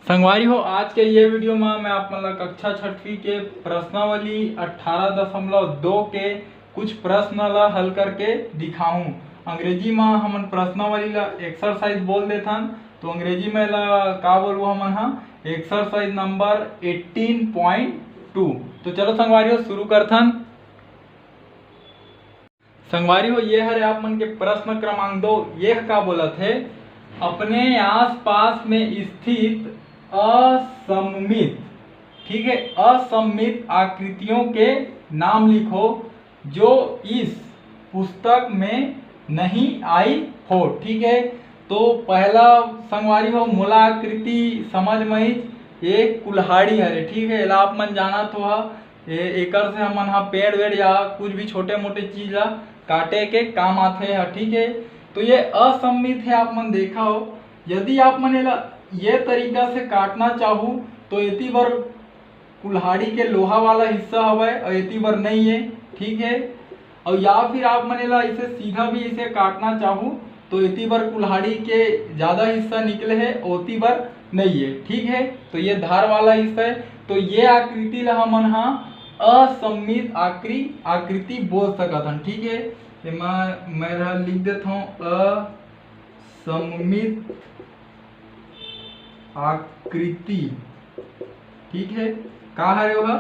संगवारी हो, आज के ये वीडियो में मैं आप मतलब कक्षा छठवीं के प्रश्नावली 18.2 के कुछ प्रश्न ला हल करके दिखाऊं। अंग्रेजी में हमन प्रश्नावली ला एक्सरसाइज बोल देथन, तो अंग्रेजी में ला का बोलबो हमन हा एक्सरसाइज नंबर 18.2। तो चलो संगवारी हो शुरू करथन। संगवारी हो, ये हरे आप मन के प्रश्न क्रमांक 2। यह का बोलत है, अपने आसपास में स्थित असममित, ठीक है, असममित आकृतियों के नाम लिखो जो इस पुस्तक में नहीं आई हो। ठीक है, तो पहला संगवारी हो मूलाकृति समझ में एक कुल्हाड़ी हरे। ठीक है, आप मन जाना तो एकर से हमन हा पेड़ वेड़ या कुछ भी छोटे मोटे चीज ला काटे के काम आते हैं। ठीक है, तो ये असममित है, आप मन देखा हो। यदि आप मन ये तरीका से काटना चाहूँ तो एती बर कुल्हाड़ी के लोहा वाला हिस्सा हवे और एती बर नहीं है। ठीक है, और या फिर आप मन इसे सीधा भी इसे काटना चाहूँ तो एती बर कुल्हाड़ी के ज्यादा हिस्सा निकले है, ओती बर नहीं है। ठीक है, तो ये धार वाला हिस्सा है, तो ये आकृति ला हमन हा असममित आकृति बोल सकत हन। ठीक है, मैं लिख देता हूँ असममित आकृति। ठीक है, का है वह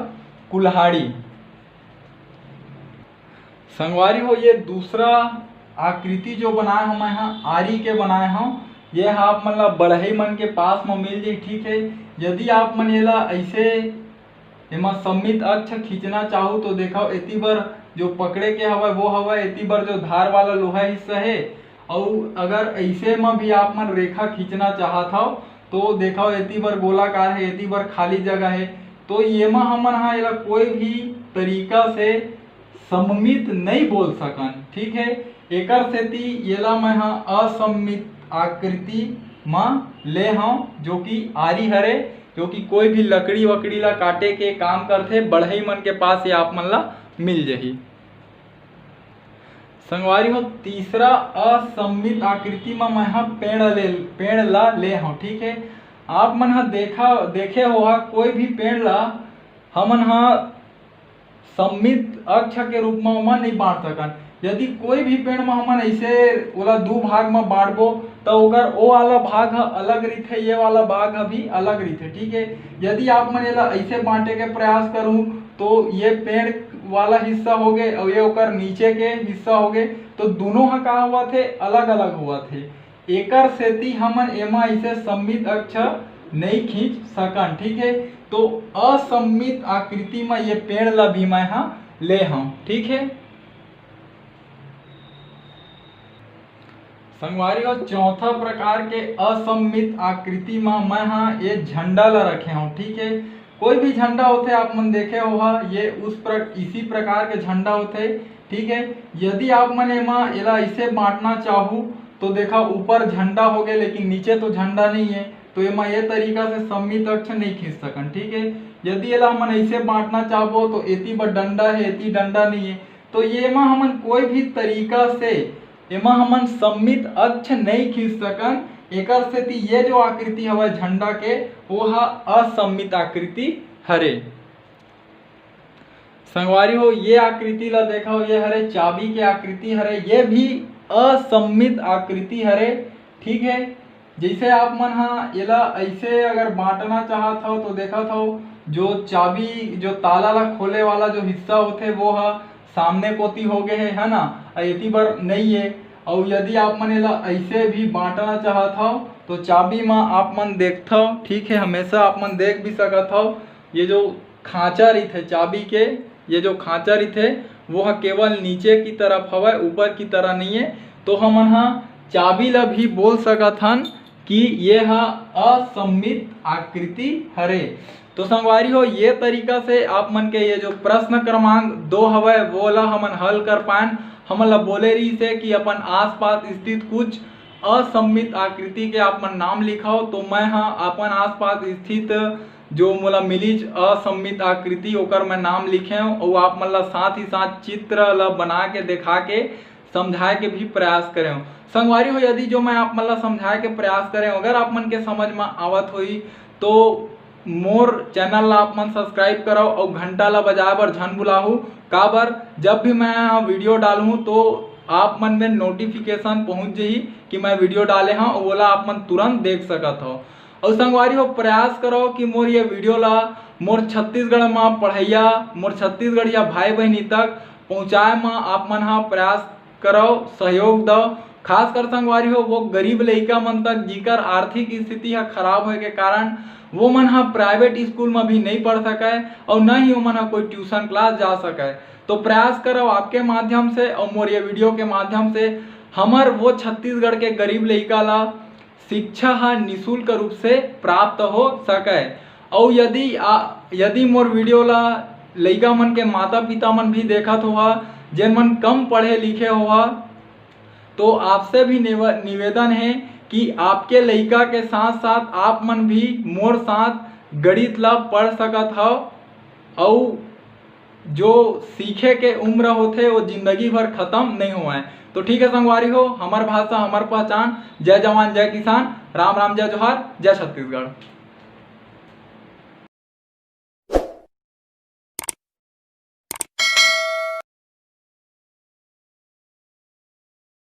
कुल्हाड़ी। संगवारी हो, ये दूसरा आकृति जो बनाए हम यहाँ आरी के बनाए हम, ये आप मन ला बढ़ई मन के पास में मिल जाए। ठीक है, यदि आप मन एला ऐसे एमा सममित अक्ष खींचना चाहो तो देखो एती बर जो पकड़े के हवा वो हवा, एती बर जो धार वाला लोहा हिस्सा है। और अगर ऐसे में भी आप मन रेखा खींचना चाहत हो तो देखो एती बर गोलाकार है, एती बर खाली जगह है। तो ये में हमन हा एला कोई भी तरीका से सममित नहीं बोल सकन। ठीक है, एकर सेती एला मैं हा असममित आकृति में ले हूँ, जो कि आरी हरे, जो कि कोई भी लकड़ी वकड़ी ला काटे के काम करथे। बढ़ई मन के पास ये आप मन ला मिल जाही। संगवारी हो, तीसरा असममित आकृति में मैं हा पेड़ ला ले हूँ। ठीक है, आप मन हा देखे हो कोई भी पेड़ ला हमन हा सममित अक्ष के रूप में ओमा नहीं बांट सकन। यदि कोई भी पेड़ में हमन ऐसे ओला दो भाग में बांटबो तो ओकर ओ वाला भाग ह अलग रहिथे, ये वाला भाग भी अलग रहिथे। ठीक है, यदि आप मन एला ऐसे बांटे के प्रयास करूं तो ये पेड़ वाला हिस्सा हो गए और ये ओकर नीचे के हिस्सा हो गए, तो दोनों हा का हुआ थे, अलग अलग हुआ थे। एकर सेती हमन एमा ऐसे सममित अक्ष नहीं खींच सकन। ठीक है, तो असममित आकृति में ये पेड़ ला भी मैं हा ले हूं। ठीक है, संगवारी हो, चौथा प्रकार के असममित आकृति में मैं हा ये झंडा ला रखे हूँ। ठीक है, कोई भी झंडा होते आप मन देखे हो ये इसी प्रकार के झंडा होते। ठीक है, यदि आप मन एमा एला ऐसे बांटना चाहूँ तो देखा ऊपर झंडा हो गए लेकिन नीचे तो झंडा नहीं है, तो एमा ये तरीका से सममित अक्ष नहीं खींच सकन। ठीक है, यदि एला हमन ऐसे बांटना चाहबो तो एती बर डंडा है, एती डंडा नहीं है, तो ये मा हमन कोई भी तरीका से एमा हमन सममित अक्ष नहीं खींच सकन। एकर सेती ये जो आकृति हवा झंडा के वो हा असममित आकृति हरे। संगवारी हो, ये आकृति ला देखा हो, ये हरे चाबी के आकृति हरे, ये भी असममित आकृति हरे। ठीक है, जैसे आप मन हा एला ऐसे अगर बांटना चाहत हो तो देखत हो जो चाबी जो ताला ला खोले वाला जो हिस्सा होते वो हा सामने कोती हो गए है ना, एती बर नहीं है। और यदि आप मन एला ऐसे भी बांटना चाहत हो तो चाबी में आप मन देखते हो। ठीक है, हमेशा आप मन देख भी सकत हो ये जो खांचा रहिथे चाबी के, ये जो खांचा रहिथे वो हा केवल नीचे की तरफ हवे, ऊपर की तरह नहीं है। तो हमन हा चाबी ला भी बोल सकत हन कि ये हा असममित आकृति हरे। तो संगवारी हो, ये तरीका से आप मन के ये जो प्रश्न क्रमांक 2 हवे वो ला हमन हल कर पाएन। हमन ला बोले रही से कि अपन आसपास स्थित कुछ असममित आकृति के आप मन नाम लिखाओ, तो मैं हाँ अपन आसपास स्थित जो मोला मिलीज असममित आकृति ओकर मैं नाम लिखे और आप मन ला साथ ही साथ चित्र ला बना के दिखा के समझाए के भी प्रयास करें। संगवारी हो यदि जो मैं आप मन ला समझाए के प्रयास करें अगर आप मन के समझ में आवत होई तो मोर चैनल ला आप मन सब्सक्राइब करो और घंटा ला बजाए बर झन भुलाहू। काबर जब भी मैं वीडियो डालूँ तो आप मन में नोटिफिकेशन पहुंच जाही कि मैं वीडियो डाले हाँ और बोला आप मन तुरंत देख सकत हो। और संगवारी हो प्रयास करो कि मोर ये वीडियो ला मोर छत्तीसगढ़ में पढ़ैया मोर छत्तीसगढ़िया भाई बहनी तक पहुँचाए में आप मन हाँ प्रयास करो, सहयोग दो। खास कर संगवारी हो वो गरीब लइका मन तक जिकर आर्थिक स्थिति है खराब होए के कारण वो मन हा प्राइवेट स्कूल में भी नहीं पढ़ सके और न ही वो मन हा कोई ट्यूशन क्लास जा सके। तो प्रयास करो आपके माध्यम से और मोर ये वीडियो के माध्यम से हमर वो छत्तीसगढ़ के गरीब लइका ला शिक्षा हा निःशुल्क रूप से प्राप्त हो सके। और यदि मोर वीडियो ला लइका मन के माता पिता मन भी देखत होहा जिन मन कम पढ़े लिखे होहा तो आपसे भी निवेदन है कि आपके लइका के साथ साथ आप मन भी मोर साथ गणित ला पढ़ सकत हो और जो सीखे के उम्र होते वो जिंदगी भर खत्म नहीं हुआ है। तो ठीक है संगवारी हो, हमार भाषा हमार पहचान। जय जवान जय किसान, राम राम जय जोहार, जय छत्तीसगढ़।